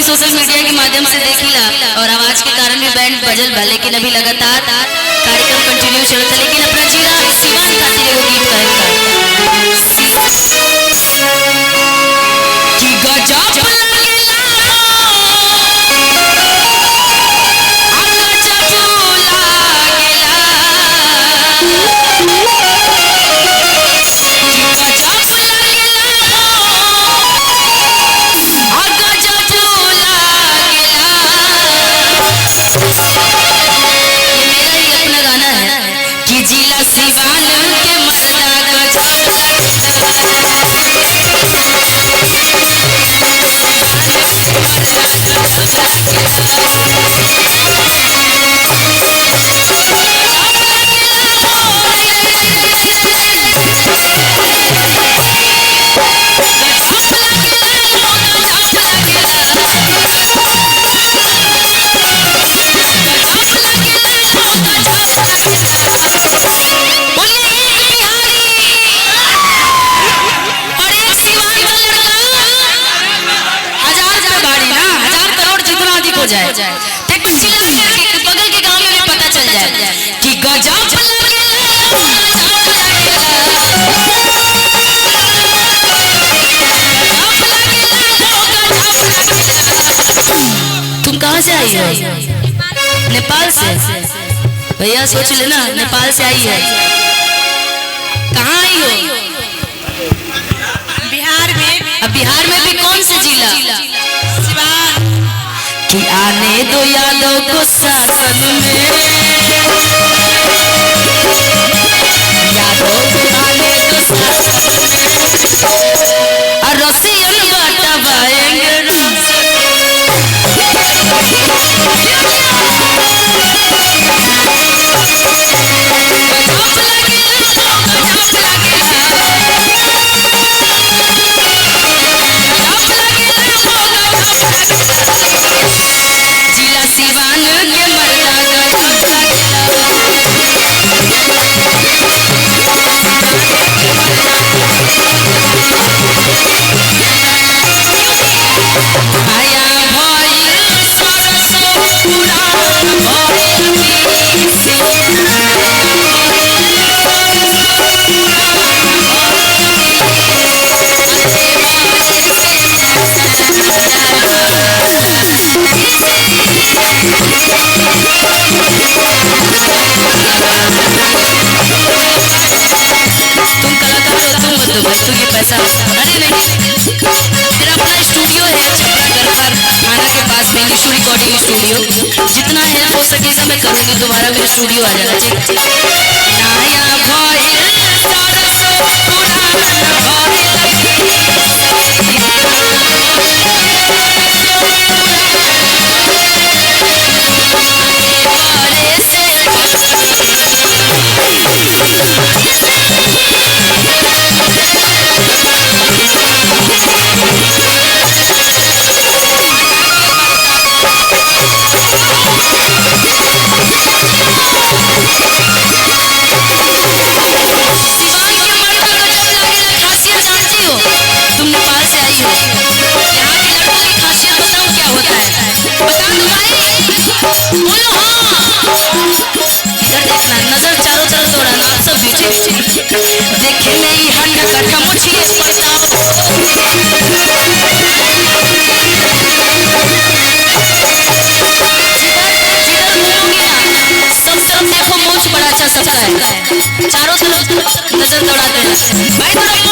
Social media के माध्यम से देखिला और आवाज के कारण भी बैंड बजल बा, लेकिन अभी लगातार कार्यक्रम कंटिन्यू चलता। लेकिन अपना जिला सीवान खातिर एगो गीत करेगा कि गजब लागेला जाए बगल के गांव में भी पता चल जाए कि गजब तुम कहाँ से आई हो? नेपाल से? भैया सोच लेना नेपाल से आई है। कहाँ आई हो? बिहार में। अब बिहार में भी कौन से जिला? सिवान। कि आने दो यादों को शासन में, यादों को आने दो शासन में, और रसियन बटवाएंगे पैसा। अरे नहीं, मेरा अपना स्टूडियो है छपरा गरफर थाना के पास में, विशु रिकॉर्डिंग स्टूडियो। जितना हेल्प हो सकेगा मैं करूँगी, दोबारा मेरा स्टूडियो आ जाना चाहिए। नजर चारों तरफ दौड़ाना, आप सब पीछे देखे नहीं हट कटा मुझे सब तरफ देखो, मोच बड़ा अच्छा सबका है, चारों तरफ नजर दौड़ाते हैं भाई।